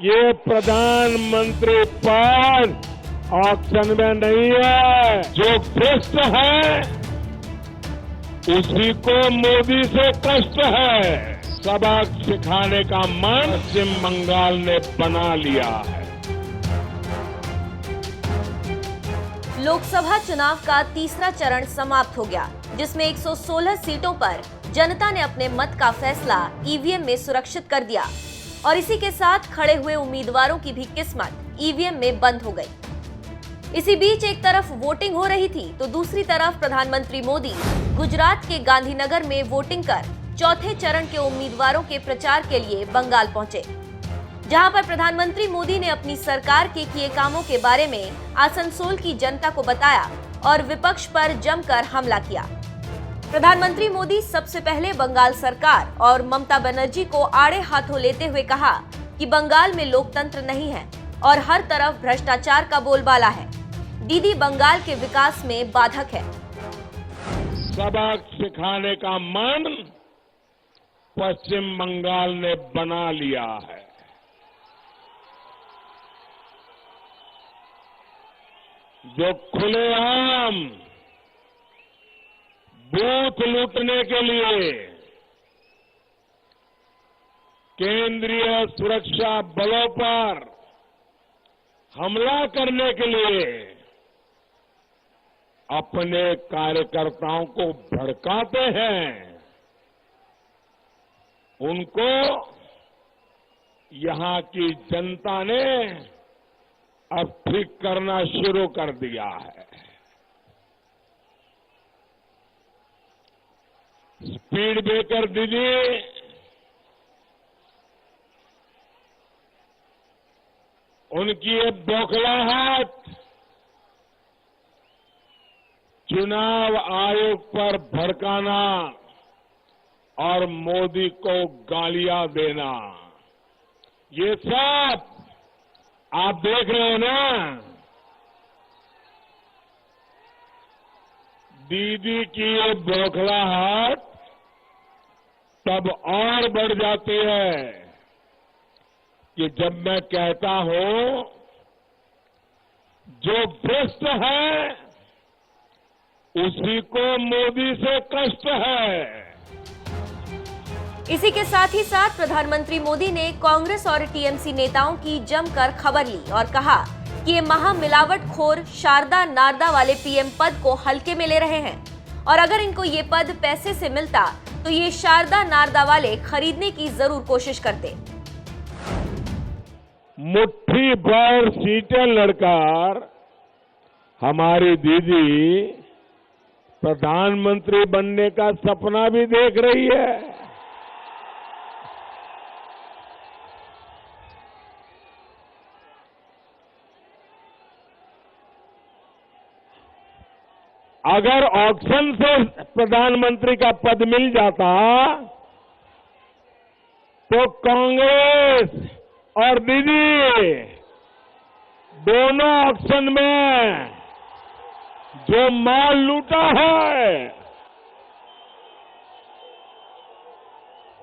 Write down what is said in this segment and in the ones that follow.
ये प्रधानमंत्री पद ऑप्शन में नहीं है। जो भ्रष्ट है उसी को मोदी से कष्ट है। सबक सिखाने का मन पश्चिम बंगाल ने बना लिया है। लोकसभा चुनाव का तीसरा चरण समाप्त हो गया, जिसमें 116 सीटों पर जनता ने अपने मत का फैसला ईवीएम में सुरक्षित कर दिया और इसी के साथ खड़े हुए उम्मीदवारों की भी किस्मत ईवीएम में बंद हो गई। इसी बीच एक तरफ वोटिंग हो रही थी तो दूसरी तरफ प्रधानमंत्री मोदी गुजरात के गांधीनगर में वोटिंग कर चौथे चरण के उम्मीदवारों के प्रचार के लिए बंगाल पहुंचे, जहां पर प्रधानमंत्री मोदी ने अपनी सरकार के किए कामों के बारे में आसनसोल की जनता को बताया और विपक्ष पर जमकर हमला किया। प्रधानमंत्री मोदी सबसे पहले बंगाल सरकार और ममता बनर्जी को आड़े हाथों लेते हुए कहा कि बंगाल में लोकतंत्र नहीं है और हर तरफ भ्रष्टाचार का बोलबाला है। दीदी बंगाल के विकास में बाधक है। सबक सिखाने का मन पश्चिम बंगाल ने बना लिया है। जो खुलेआम बूथ लूटने के लिए केंद्रीय सुरक्षा बलों पर हमला करने के लिए अपने कार्यकर्ताओं को भड़काते हैं, उनको यहां की जनता ने अब ठीक करना शुरू कर दिया है। स्पीड ब्रेकर दीदी उनकी ये बौखलाहट चुनाव आयोग पर भड़काना और मोदी को गालियां देना, ये सब आप देख रहे हो ना। दीदी की ये बौखलाहट तब और बढ़ जाती है कि जब मैं कहता हूं जो भ्रष्ट है उसी को मोदी से कष्ट है। इसी के साथ ही साथ प्रधानमंत्री मोदी ने कांग्रेस और टीएमसी नेताओं की जमकर खबर ली और कहा कि ये महामिलावटखोर शारदा नारदा वाले पीएम पद को हल्के में ले रहे हैं और अगर इनको ये पद पैसे से मिलता तो ये शारदा नारदा वाले खरीदने की जरूर कोशिश करते। मुट्ठी भर सीटें लड़कर हमारी दीदी प्रधानमंत्री बनने का सपना भी देख रही है। अगर ऑक्शन से प्रधानमंत्री का पद मिल जाता तो कांग्रेस और दीदी दोनों ऑक्शन में जो माल लूटा है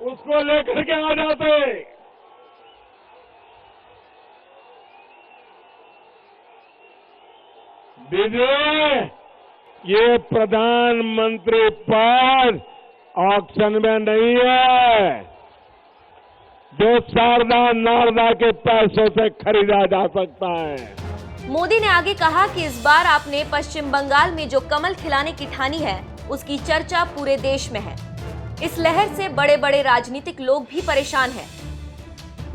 उसको लेकर के आ जाते। दीदी ये प्रधानमंत्री पद ऑक्शन में नहीं है जो शारदा नारदा के पैसों से खरीदा जा सकता है। मोदी ने आगे कहा कि इस बार आपने पश्चिम बंगाल में जो कमल खिलाने की ठानी है उसकी चर्चा पूरे देश में है। इस लहर से बड़े बड़े राजनीतिक लोग भी परेशान हैं।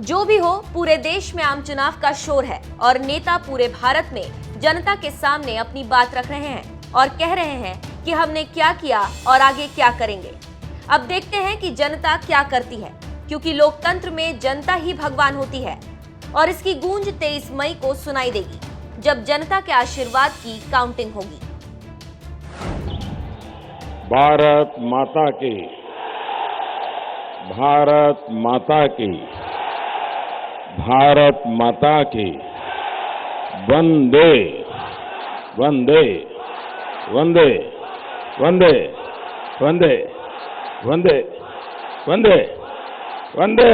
जो भी हो, पूरे देश में आम चुनाव का शोर है और नेता पूरे भारत में जनता के सामने अपनी बात रख रहे हैं और कह रहे हैं कि हमने क्या किया और आगे क्या करेंगे। अब देखते हैं कि जनता क्या करती है, क्योंकि लोकतंत्र में जनता ही भगवान होती है और इसकी गूंज 23 मई को सुनाई देगी, जब जनता के आशीर्वाद की काउंटिंग होगी। भारत माता की, भारत माता की, भारत माता की, वंदे वंदे वंदे वंदे वंदे वंदे वंदे वंदे।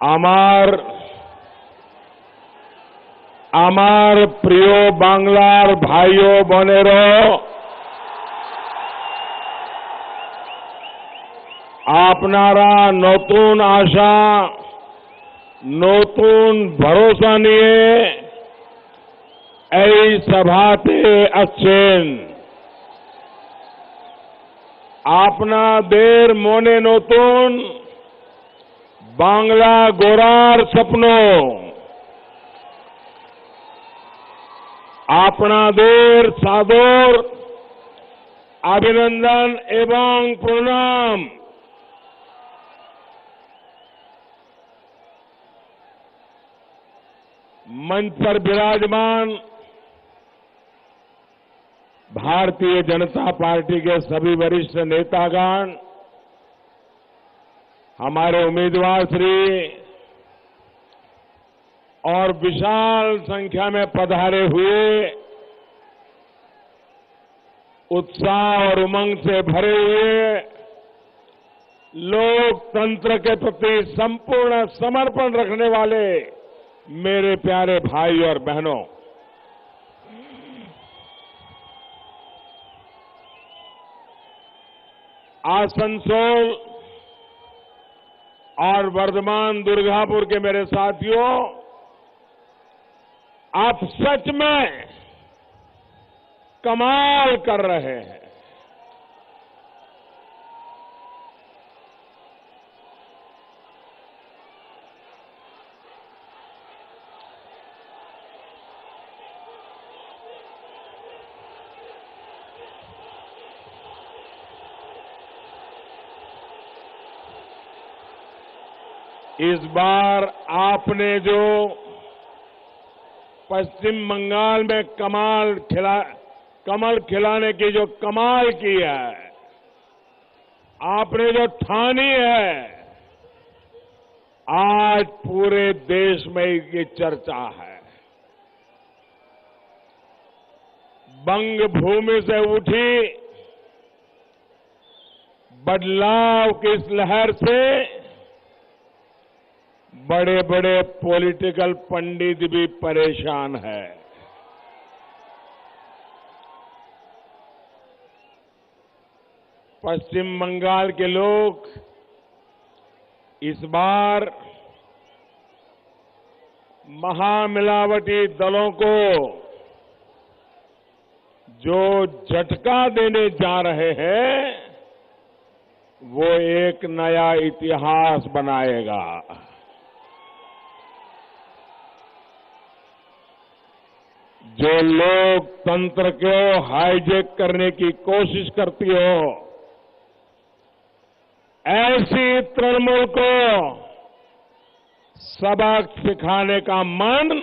আমার প্রিয় বাংলার ভাইও বোনেরো, আপনারা নতুন আশা নতুন ভরসা নিয়ে এই সভাতে আসছেন। আপনাদের মনে নতুন বাংলা গড়ার স্বপ্ন, আপনাদের সাদর অভিনন্দন এবং প্রণাম। मंच पर विराजमान भारतीय जनता पार्टी के सभी वरिष्ठ नेतागण, हमारे उम्मीदवार श्री और विशाल संख्या में पधारे हुए उत्साह और उमंग से भरे हुए लोकतंत्र के प्रति संपूर्ण समर्पण रखने वाले मेरे प्यारे भाई और बहनों, आसनसोल और वर्धमान दुर्गापुर के मेरे साथियों, आप सच में कमाल कर रहे हैं। इस बार आपने जो पश्चिम बंगाल में कमल खिलाने की जो कमाल की है, आपने जो ठानी है, आज पूरे देश में ये चर्चा है। बंग भूमि से उठी बदलाव की इस लहर से बड़े बड़े पॉलिटिकल पंडित भी परेशान है। पश्चिम बंगाल के लोग इस बार महामिलावटी दलों को जो झटका देने जा रहे हैं, वो एक नया इतिहास बनाएगा। जो लोकतंत्र को हाईजैक करने की कोशिश करती हो, ऐसी तृणमूल को सबक सिखाने का मन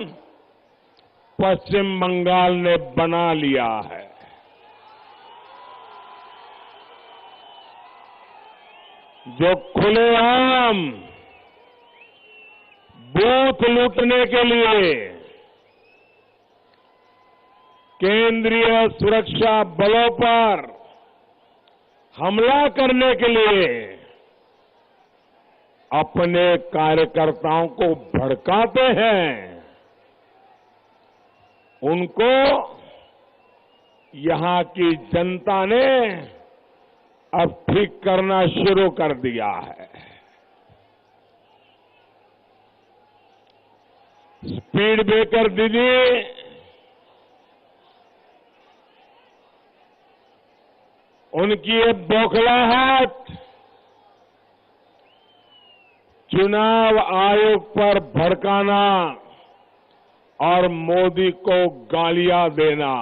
पश्चिम बंगाल ने बना लिया है। जो खुलेआम बूथ लूटने के लिए केंद्रीय सुरक्षा बलों पर हमला करने के लिए अपने कार्यकर्ताओं को भड़काते हैं, उनको यहां की जनता ने अब ठीक करना शुरू कर दिया है। स्पीड ब्रेकर दीदी, उनकी ये बौखलाहट चुनाव आयोग पर भड़काना और मोदी को गालियां देना,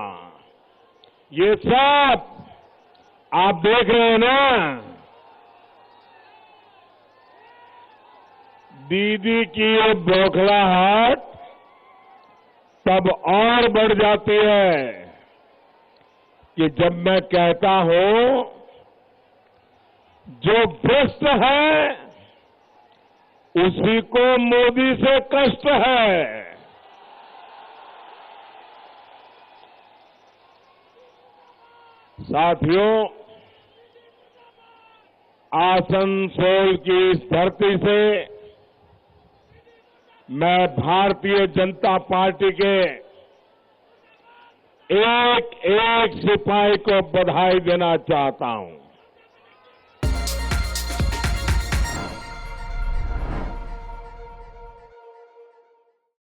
ये सब आप देख रहे हैं ना। दीदी की ये बौखलाहट तब और बढ़ जाती है कि जब मैं कहता हूं जो भ्रष्ट है उसी को मोदी से कष्ट है। साथियों, आसनसोल की इस धरती से मैं भारतीय जनता पार्टी के एक एक सिपाही को बधाई देना चाहता हूं।